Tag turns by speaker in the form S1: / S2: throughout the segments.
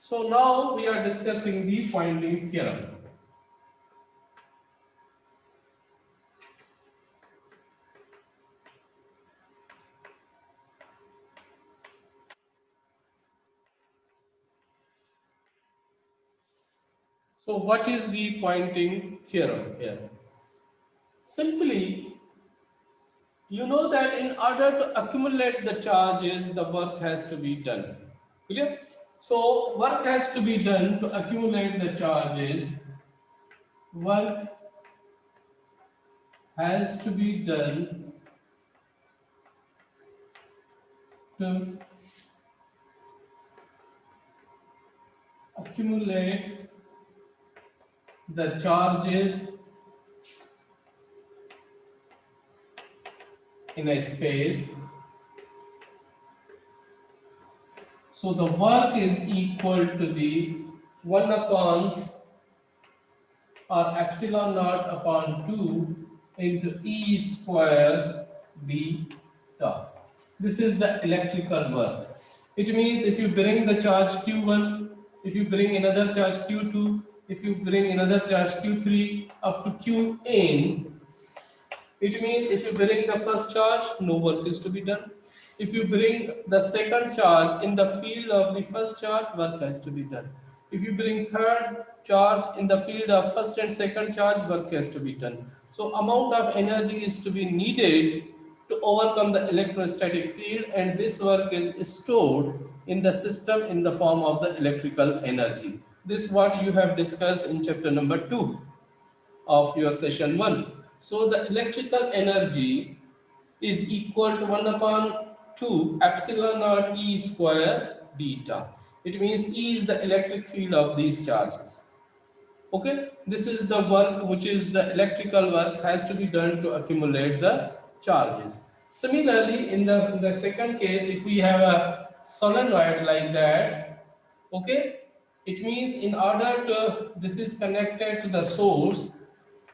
S1: So now we are discussing the Poynting theorem. So what is the Poynting theorem here? Simply, you know that in order to accumulate the charges, the work has to be done. Clear? So work has to be done to accumulate the charges. Work has to be done to accumulate the charges in a space. So the work is equal to the 1 upon or epsilon naught upon 2 into E square d dot. This is the electrical work. It means if you bring the charge Q1, if you bring another charge Q2, if you bring another charge Q3 up to Qn, it means if you bring the first charge, no work is to be done. If you bring the second charge in the field of the first charge, work has to be done. If you bring third charge in the field of first and second charge, work has to be done. So amount of energy is to be needed to overcome the electrostatic field, and this work is stored in the system in the form of the electrical energy. This is what you have discussed in chapter number 2 of your session 1. So the electrical energy is equal to 1 upon 2 epsilon naught E square beta. It means E is the electric field of these charges. Okay, this is the work which is the electrical work has to be done to accumulate the charges. Similarly, in the second case, if we have a solenoid like that, okay, it means in order to, this is connected to the source.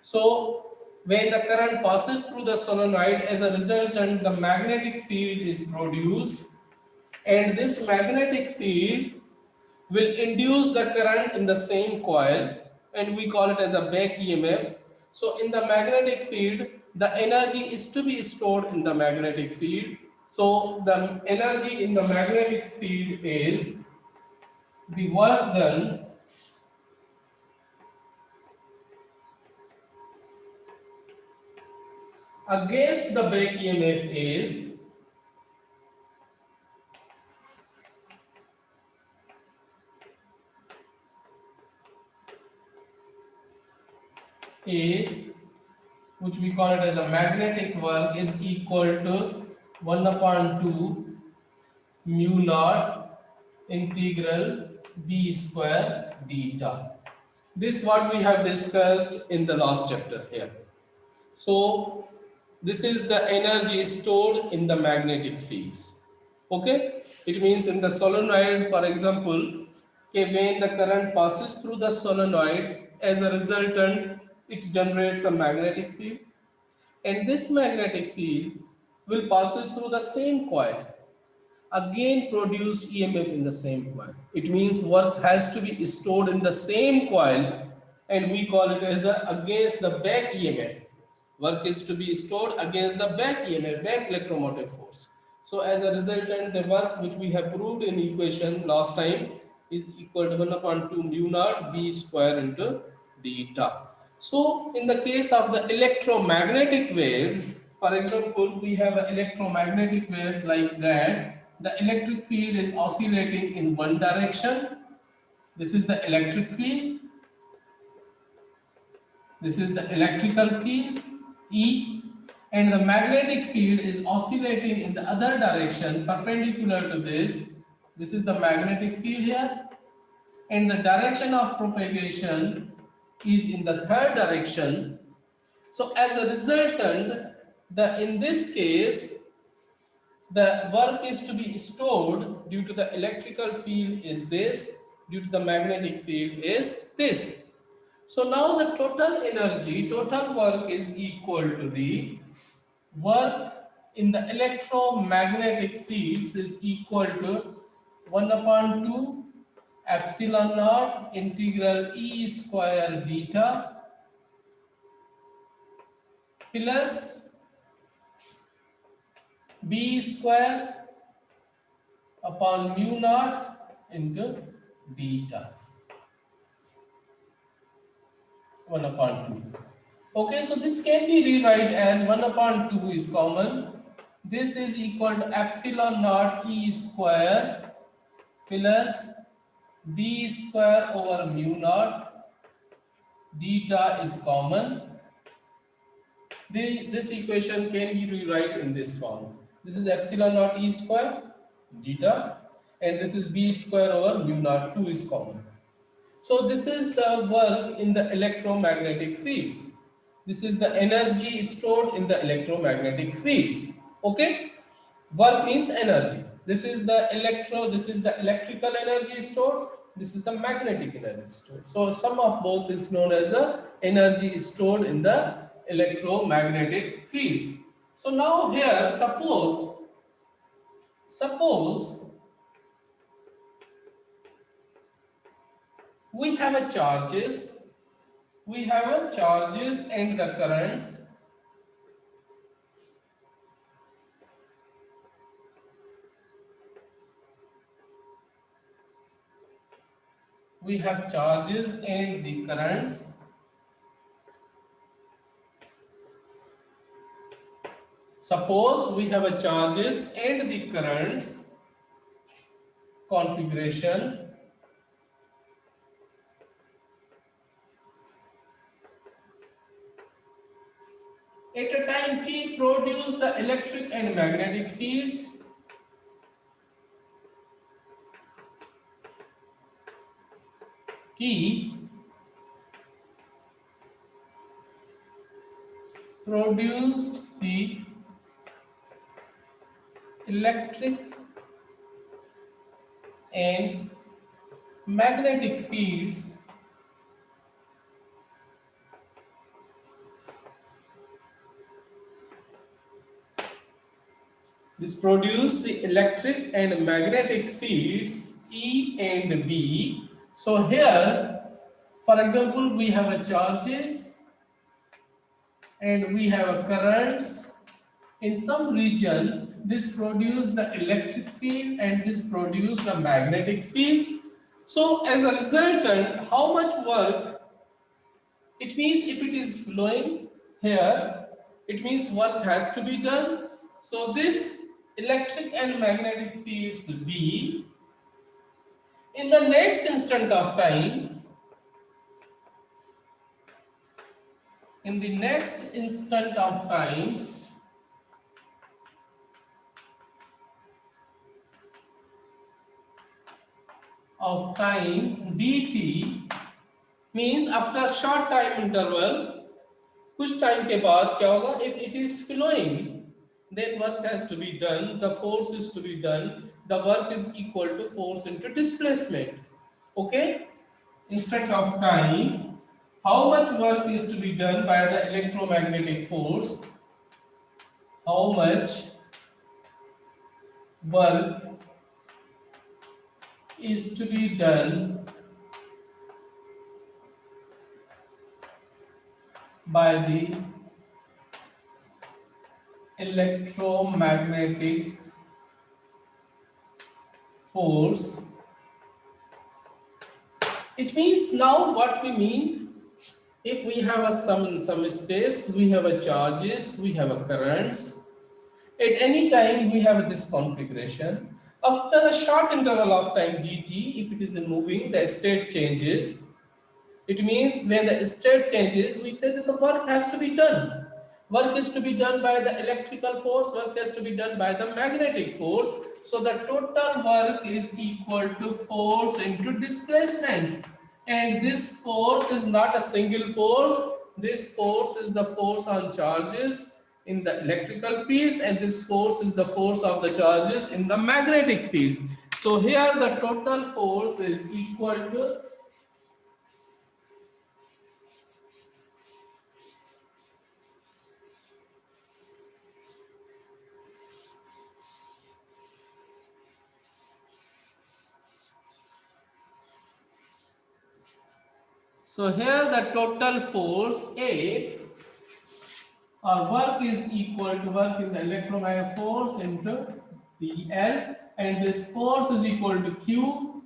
S1: So when the current passes through the solenoid, as a resultant, the magnetic field is produced, and this magnetic field will induce the current in the same coil, and we call it as a back EMF. So in the magnetic field, the energy is to be stored in the magnetic field. So the energy in the magnetic field is the work done against the back EMF is which we call it as a magnetic work, is equal to 1 upon 2 mu naught integral b square theta. This what we have discussed in the last chapter here. So this is the energy stored in the magnetic fields. Okay, it means in the solenoid, for example, okay, when the current passes through the solenoid, as a resultant, it generates a magnetic field, and this magnetic field will passes through the same coil, again produce EMF in the same coil. It means work has to be stored in the same coil, and we call it as against the back EMF. Work is to be stored against the back EMF, back electromotive force. So as a resultant, the work which we have proved in equation last time is equal to 1 upon 2 mu naught b square into theta. So in the case of the electromagnetic waves, for example, we have electromagnetic waves like that. The electric field is oscillating in one direction. This is the electric field. This is the electrical field E, and the magnetic field is oscillating in the other direction perpendicular to this. This is the magnetic field here, and the direction of propagation is in the third direction. So as a resultant, in this case, the work is to be stored due to the electrical field is this, due to the magnetic field is this. So now the total energy, total work is equal to the work in the electromagnetic fields is equal to 1 upon 2 epsilon naught integral E square beta plus B square upon mu naught into beta 1 upon 2. Okay, so this can be rewrite as 1 upon 2 is common. This is equal to epsilon naught E square plus B square over mu naught. Beta is common. This equation can be rewrite in this form. This is epsilon naught E square beta, and this is B square over mu naught 2 is common. So this is the work in the electromagnetic fields. This is the energy stored in the electromagnetic fields. Okay? Work means energy. This is the electrical energy stored. This is the magnetic energy stored. So sum of both is known as the energy stored in the electromagnetic fields. So now here suppose we have a charges and the currents. We have charges and the currents. Suppose we have a charges and the currents configuration. At a time t produce the electric and magnetic fields. T produced the electric and magnetic fields this produce the electric and magnetic fields E and B. So here, for example, we have a charges and we have a currents. In some region, this produce the electric field and this produce the magnetic field. So as a resultant, how much work? It means if it is flowing here, it means work has to be done. So this electric and magnetic fields B, in the next instant of time, in the next instant of time, dt means after short time interval, कुछ time के बाद क्या होगा? If it is flowing, then work has to be done, the force is to be done, the work is equal to force into displacement. Okay, instant of time, how much work is to be done by the electromagnetic force? How much work is to be done by the electromagnetic force? It means now what we mean, if we have some space, we have a charges, we have a currents. At any time we have this configuration. After a short interval of time dt, if it is moving, the state changes. It means when the state changes, we say that the work has to be done. Work is to be done by the electrical force, work has to be done by the magnetic force. So the total work is equal to force into displacement. And this force is not a single force. This force is the force on charges in the electrical fields, and this force is the force of the charges in the magnetic fields. So here the total force is equal to So here the total force A or work is equal to work in the electromagnetic force into dl, and this force is equal to q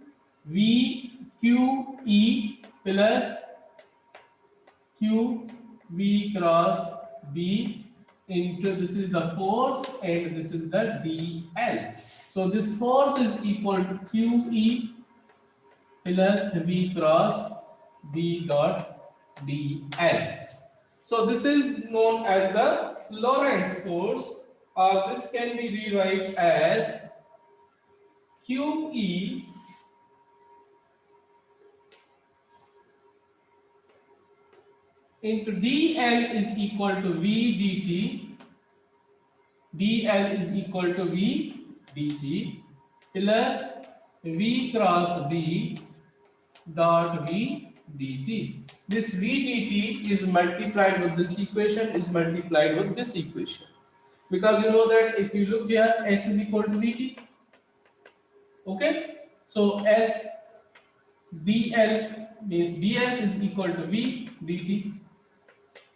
S1: v q e plus q v cross b into, this is the force and this is the dl. So this force is equal to q e plus v cross b dot dl. So this is known as the Lorentz force, or this can be rewrite as QE into dl is equal to v dt, dl is equal to v dt plus v cross b dot v dt. This v dt is multiplied with this equation, is multiplied with this equation. Because you know that if you look here, S is equal to Vt. Okay? So S dl means ds is equal to V dt.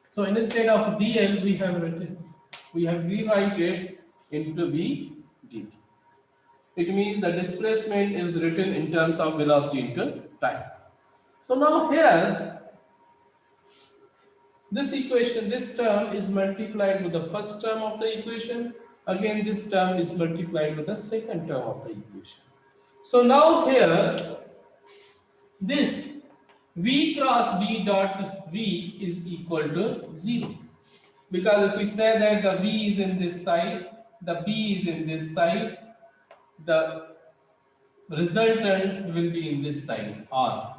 S1: So instead of dl, we have rewrite into V dt. It means the displacement is written in terms of velocity into time. So now here, this equation, this term is multiplied with the first term of the equation. Again, this term is multiplied with the second term of the equation. So now here, this v cross b dot v is equal to 0. Because if we say that the v is in this side, the b is in this side, the resultant will be in this side, R.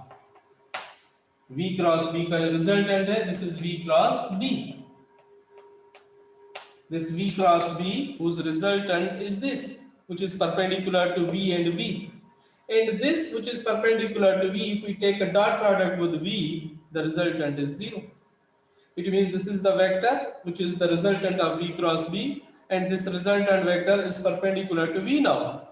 S1: V cross b का resultant है, this is v cross b. This v cross b whose resultant is this, which is perpendicular to v and b. And this which is perpendicular to v, if we take a dot product with v, the resultant is 0. It means this is the vector which is the resultant of v cross b, and this resultant vector is perpendicular to v now.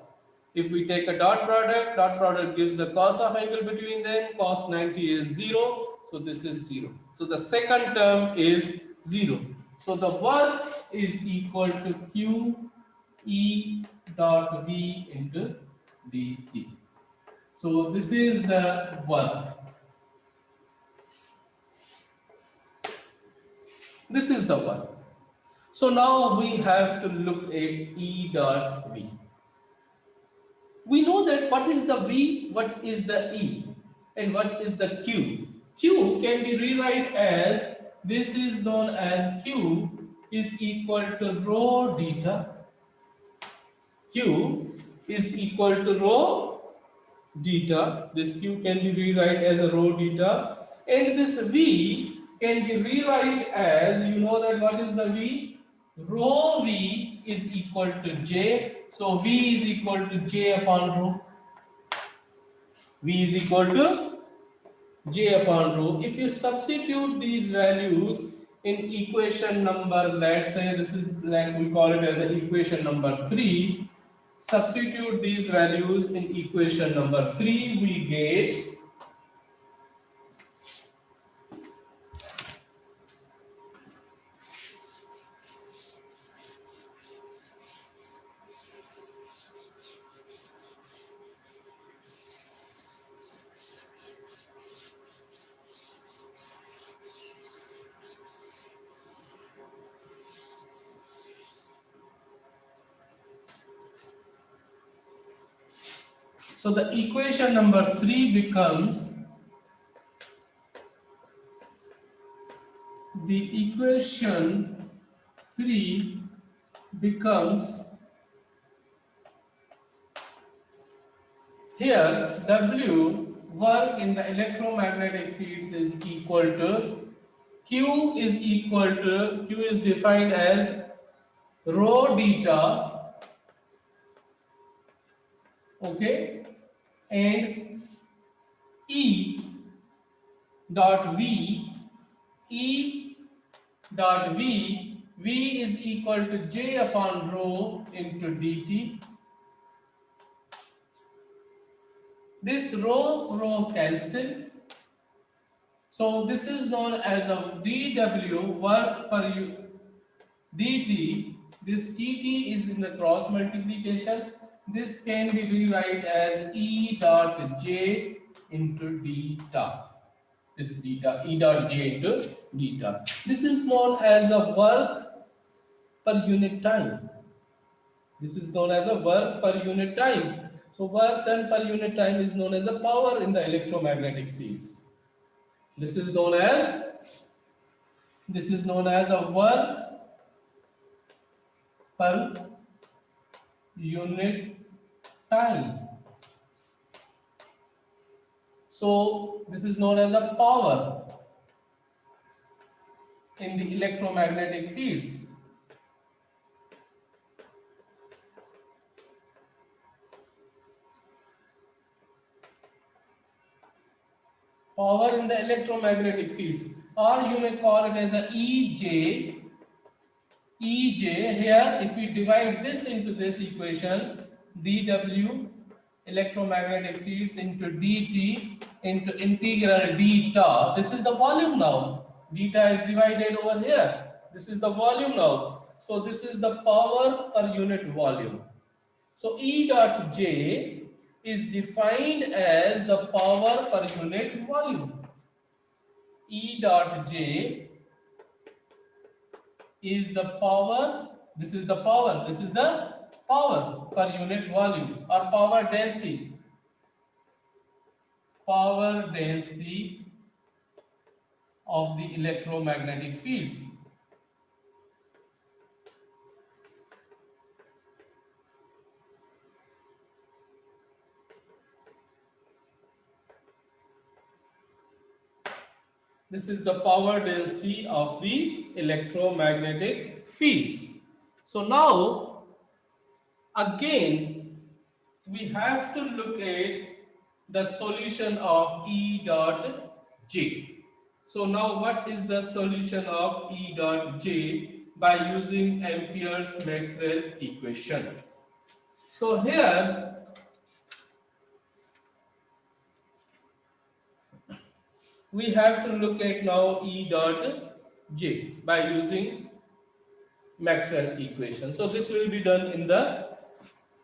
S1: If we take a dot product gives the cos of angle between them, cos 90 is 0, so this is 0. So the second term is 0. So the work is equal to q e dot v into dt. So this is the work. This is the work. So now we have to look at E dot V. We know that what is the V, what is the E, and what is the Q. Q can be rewrite as, this is known as Q is equal to rho theta. Q is equal to rho theta. This Q can be rewrite as a rho theta, and this V can be rewrite as, you know that what is the V? Rho V is equal to J. So V is equal to J upon rho. V is equal to J upon rho. If you substitute these values in equation number, let's say this is like we call it as an equation number 3. Substitute these values in equation number 3, we get so the equation number 3 becomes, the equation 3 becomes, here W work in the electromagnetic fields is equal to, Q is defined as rho theta, okay, and E dot V, V is equal to J upon rho into dt. This rho cancel, So this is known as a dW, work per dt. This dt is in the cross multiplication. This can be rewrite as E dot J into d eta. This deta, E dot J into deta. This is known as a work per unit time. This is known as a work per unit time. So work done per unit time is known as a power in the electromagnetic fields. This is known as a work per unit time. So this is known as a power in the electromagnetic fields. Power in the electromagnetic fields, or you may call it as a EJ. EJ here, if we divide this into this equation, dW electromagnetic fields into dt into integral d eta. This is the volume now. Deta is divided over here. This is the volume now. So this is the power per unit volume. So E dot J is defined as the power per unit volume. E dot J is the power, this is the power per unit volume, or power density. Power density of the electromagnetic fields. This is the power density of the electromagnetic fields. So now, again, we have to look at the solution of E dot J. So now what is the solution of E dot J by using Ampere's Maxwell equation? So here, we have to look at now E dot J by using Maxwell equation. So this will be done in the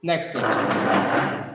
S1: next lecture.